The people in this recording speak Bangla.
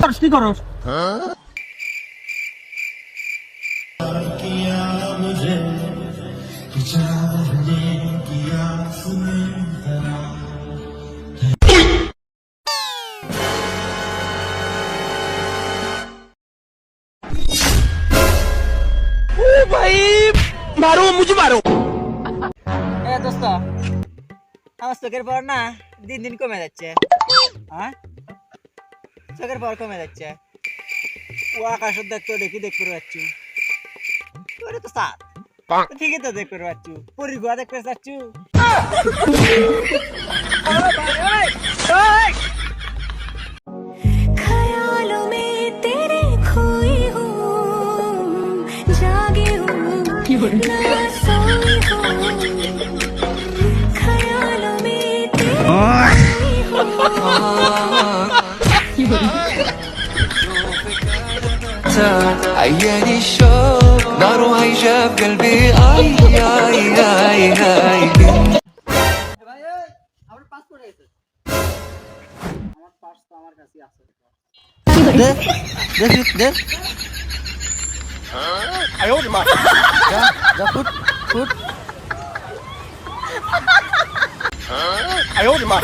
করস কি করস भाई मारो मुझे मारो। এ দোস্ত আমার চোখের পাওয়ার না দিন দিন কমে যাচ্ছে। হ্যাঁ চোখের পাওয়ার কমে যাচ্ছে। ও আকাশের দেখতে দেখি দেখতে পাচ্ছি তোরে তো সাত ঠিকই তো দেখতে পাচ্ছি পরি গুয়া দেখতে পাচ্ছি। ख्यालों में तेरे खोई हूँ जागी हूँ ना सोई हूँ ख्यालों में तेरे खोई عياني الشوق نار هيجا في قلبي اي اي اي اي আমার পাসপোর্ট আছে আমার পাস তো আমার কাছে আছে দে দে দে आयो रे माँ। যা ফুট ফুট आयो रे माँ।